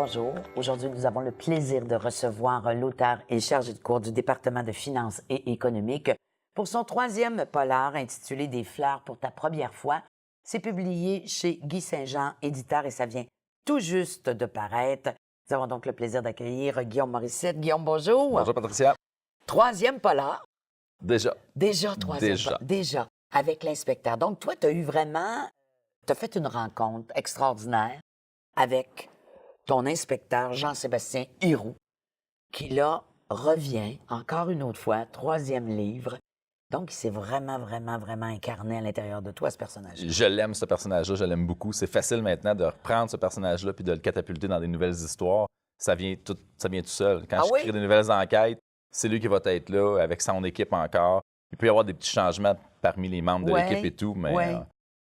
Bonjour. Aujourd'hui, nous avons le plaisir de recevoir l'auteur et chargé de cours du département de finances et économique pour son troisième polar intitulé Des fleurs pour ta première fois. C'est publié chez Guy Saint-Jean, éditeur, et ça vient tout juste de paraître. Nous avons donc le plaisir d'accueillir Guillaume Morissette. Guillaume, bonjour. Bonjour, Patricia. Troisième polar. Déjà. Déjà troisième polar. Déjà, avec l'inspecteur. Donc, toi, tu as eu vraiment... Tu as fait une rencontre extraordinaire avec ton inspecteur Jean-Sébastien Hiroux, qui là revient encore une autre fois, troisième livre. Donc, il s'est vraiment incarné à l'intérieur de toi, ce personnage-là. Je l'aime, ce personnage-là, je l'aime beaucoup. C'est facile maintenant de reprendre ce personnage-là puis de le catapulter dans des nouvelles histoires. Ça vient tout seul. Quand je crée des nouvelles enquêtes, c'est lui qui va être là, avec son équipe encore. Il peut y avoir des petits changements parmi les membres de l'équipe et tout, mais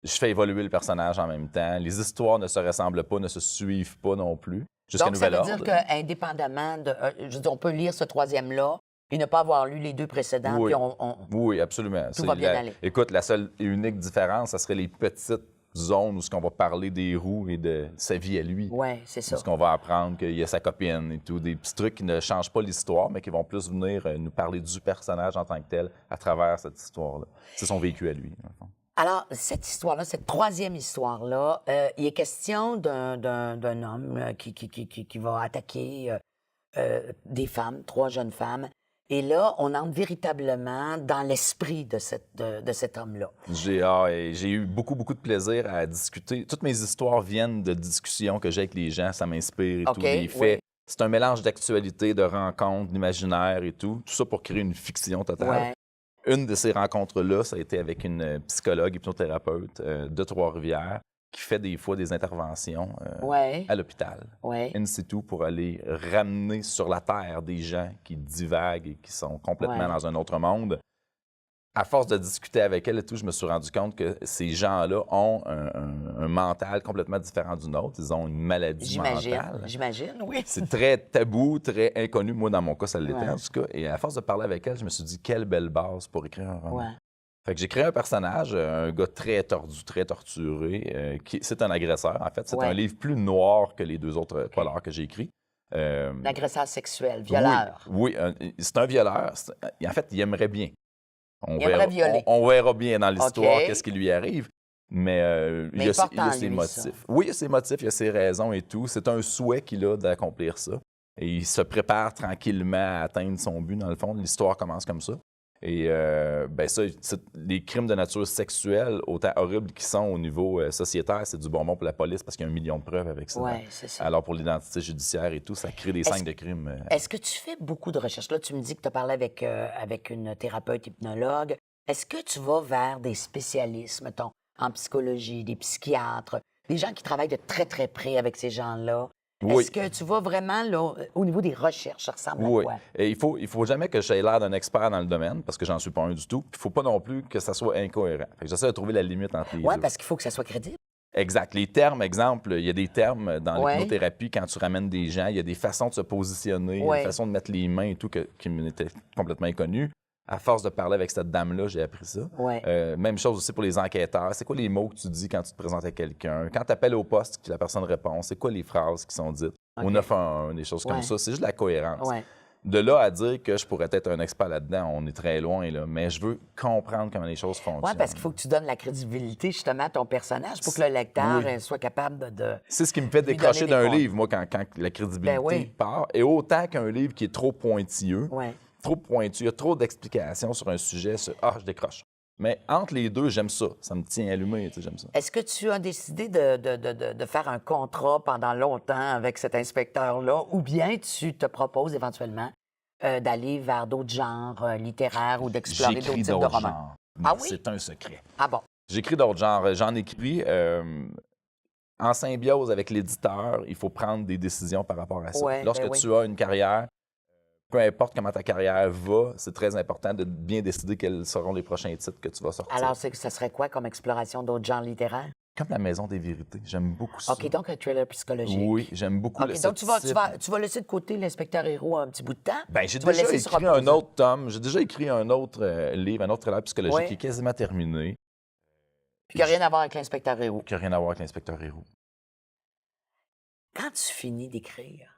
je fais évoluer le personnage en même temps. Les histoires ne se ressemblent pas, ne se suivent pas non plus. Donc, ça veut dire qu'indépendamment de... je veux dire, on peut lire ce troisième-là et ne pas avoir lu les deux précédents, oui. puis Oui, absolument. Tout va bien aller. Écoute, la seule et unique différence, ça serait les petites zones où on va parler des roues et de sa vie à lui. Oui, c'est ça. Où on va apprendre qu'il y a sa copine et tout. Des petits trucs qui ne changent pas l'histoire, mais qui vont plus venir nous parler du personnage en tant que tel à travers cette histoire-là. C'est son vécu à lui, dans le fond. Alors, cette histoire-là, cette troisième histoire-là, il est question d'un homme qui va attaquer des femmes, 3 jeunes femmes. Et là, on entre véritablement dans l'esprit de cet homme-là. J'ai eu beaucoup de plaisir à discuter. Toutes mes histoires viennent de discussions que j'ai avec les gens. Ça m'inspire et tout. Les faits. Oui. C'est un mélange d'actualité, de rencontres, d'imaginaire et tout. Tout ça pour créer une fiction totale. Ouais. Une de ces rencontres-là, ça a été avec une psychologue, hypnothérapeute de Trois-Rivières qui fait des fois des interventions à l'hôpital, in situ, pour aller ramener sur la terre des gens qui divaguent et qui sont complètement dans un autre monde. À force de discuter avec elle et tout, je me suis rendu compte que ces gens-là ont un mental complètement différent du nôtre. Ils ont une maladie mentale. J'imagine, oui. C'est très tabou, très inconnu. Moi, dans mon cas, ça l'était en tout cas. Et à force de parler avec elle, je me suis dit, quelle belle base pour écrire un roman. Fait que j'ai créé un personnage, un gars très tordu, très torturé. C'est un agresseur, en fait. C'est un livre plus noir que les 2 autres polars que j'ai écrits. Un agresseur sexuel, violeur. Oui, c'est un violeur. En fait, il aimerait bien. On verra bien dans l'histoire qu'est-ce qui lui arrive, mais il y a ses motifs. Ça. Oui, il y a ses motifs, il y a ses raisons et tout. C'est un souhait qu'il a d'accomplir ça. Et il se prépare tranquillement à atteindre son but, dans le fond. L'histoire commence comme ça. Et les crimes de nature sexuelle, autant horribles qu'ils sont au niveau sociétaire, c'est du bonbon pour la police parce qu'il y a 1 million de preuves avec ça. Oui, c'est ça. Alors pour l'identité judiciaire et tout, ça crée des scènes de crimes. Est-ce que tu fais beaucoup de recherches? Là, tu me dis que tu as parlé avec une thérapeute hypnologue. Est-ce que tu vas vers des spécialistes, mettons, en psychologie, des psychiatres, des gens qui travaillent de très près avec ces gens-là? Oui. Est-ce que tu vas vraiment, là, au niveau des recherches, ça ressemble à quoi? Et il faut jamais que j'aie l'air d'un expert dans le domaine, parce que j'en suis pas un du tout. Il faut pas non plus que ça soit incohérent. J'essaie de trouver la limite entre les deux. Oui, parce qu'il faut que ça soit crédible. Exact. Les termes, exemple, il y a des termes dans l'hypnothérapie, quand tu ramènes des gens, il y a des façons de se positionner, des façons de mettre les mains et tout qui m'étaient complètement inconnues. À force de parler avec cette dame-là, j'ai appris ça. Même chose aussi pour les enquêteurs. C'est quoi les mots que tu dis quand tu te présentes à quelqu'un? Quand tu appelles au poste, que la personne répond, c'est quoi les phrases qui sont dites? Au 911, des choses comme ça. C'est juste la cohérence. De là à dire que je pourrais être un expert là-dedans, on est très loin, là. Mais je veux comprendre comment les choses fonctionnent. Oui, parce qu'il faut que tu donnes la crédibilité, justement, à ton personnage pour que le lecteur soit capable de... C'est ce qui me fait décrocher d'un livre, moi, quand la crédibilité part. Et autant qu'un livre qui est trop pointilleux, il y a trop d'explications sur un sujet, je décroche. Mais entre les deux, j'aime ça. Ça me tient allumé, j'aime ça. Est-ce que tu as décidé de faire un contrat pendant longtemps avec cet inspecteur-là, ou bien tu te proposes éventuellement d'aller vers d'autres genres littéraires ou d'explorer d'autres types de romans? Ah oui? C'est un secret. Ah bon? J'écris d'autres genres. J'en écris en symbiose avec l'éditeur. Il faut prendre des décisions par rapport à ça. Lorsque tu as une carrière, peu importe comment ta carrière va, c'est très important de bien décider quels seront les prochains titres que tu vas sortir. Alors, ça serait quoi comme exploration d'autres genres littéraires? Comme La Maison des Vérités. J'aime beaucoup ça. OK, donc un thriller psychologique. Oui, j'aime beaucoup le donc tu vas laisser de côté l'inspecteur Héroux un petit bout de temps? Bien, j'ai déjà écrit un autre tome. J'ai déjà écrit un autre livre, un autre thriller psychologique qui est quasiment terminé. Puis qui n'a rien à voir avec l'inspecteur Héroux. Qui n'a rien à voir avec l'inspecteur Héroux. Quand tu finis d'écrire,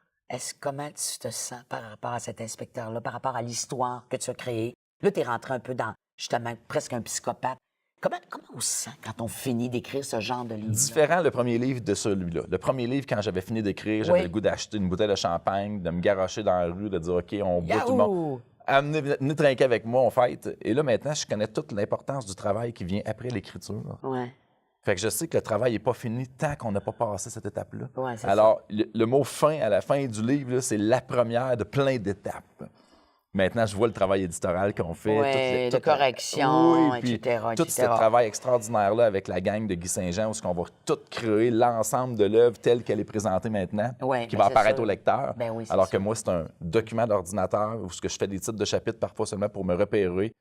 comment tu te sens par rapport à cet inspecteur-là, par rapport à l'histoire que tu as créée? Là, tu es rentré un peu dans, justement, presque un psychopathe. Comment on se sent quand on finit d'écrire ce genre de livre? Différent le premier livre de celui-là. Le premier livre, quand j'avais fini d'écrire, j'avais le goût d'acheter une bouteille de champagne, de me garrocher dans la rue, de dire OK, on boit tout le monde. Venez trinquer avec moi, on fête. Et là, maintenant, je connais toute l'importance du travail qui vient après l'écriture. Ouais. Fait que je sais que le travail n'est pas fini tant qu'on n'a pas passé cette étape-là. Ouais, c'est Alors, le mot fin à la fin du livre, c'est la première de plein d'étapes. Maintenant, je vois le travail éditorial qu'on fait. De correction, puis etc. Tout ce travail extraordinaire-là avec la gang de Guy Saint-Jean, où on va tout créer l'ensemble de l'œuvre telle qu'elle est présentée maintenant, qui va apparaître au lecteur. Alors que moi, c'est un document d'ordinateur où je fais des titres de chapitres parfois seulement pour me repérer.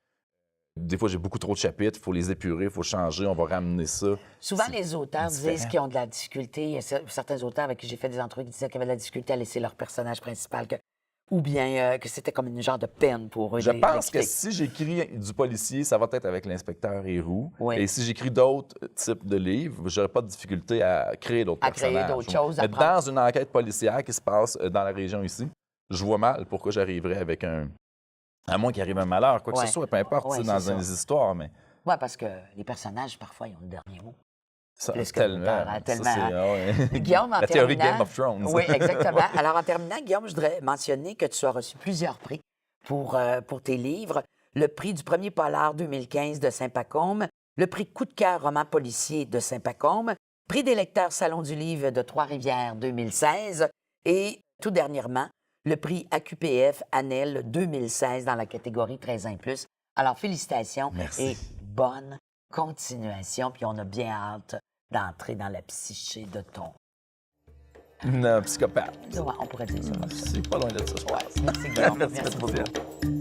Des fois, j'ai beaucoup trop de chapitres, il faut les épurer, il faut changer, on va ramener ça. Souvent, les auteurs disent qu'ils ont de la difficulté. Il y a certains auteurs avec qui j'ai fait des entrevues qui disaient qu'ils avaient de la difficulté à laisser leur personnage principal, ou bien que c'était comme une genre de peine pour eux. Je pense que si j'écris du policier, ça va être avec l'inspecteur Héroux. Et si j'écris d'autres types de livres, j'aurais pas de difficulté à créer d'autres personnages. À créer d'autres choses. Mais dans une enquête policière qui se passe dans la région ici, je vois mal pourquoi j'arriverais avec un... À moins qu'il arrive un malheur, quoi que ce soit, peu importe, c'est dans une histoire, mais... Oui, parce que les personnages, parfois, ils ont le dernier mot. Ça, plus tellement. Guillaume, en la théorie terminant, Game of Thrones. Oui, exactement. Alors, en terminant, Guillaume, je voudrais mentionner que tu as reçu plusieurs prix pour tes livres. Le prix du premier polar 2015 de Saint-Pacôme, le prix Coup de cœur roman policier de Saint-Pacôme, prix des lecteurs Salon du livre de Trois-Rivières 2016 et, tout dernièrement, le prix AQPF Annelle 2016 dans la catégorie 13 ans et plus. Alors, félicitations. Merci. Et bonne continuation. Puis on a bien hâte d'entrer dans la psyché de ton... Non, psychopathe. Ouais, on pourrait dire ça. C'est pas loin de ça, je pense. Merci, Guillaume. Merci beaucoup.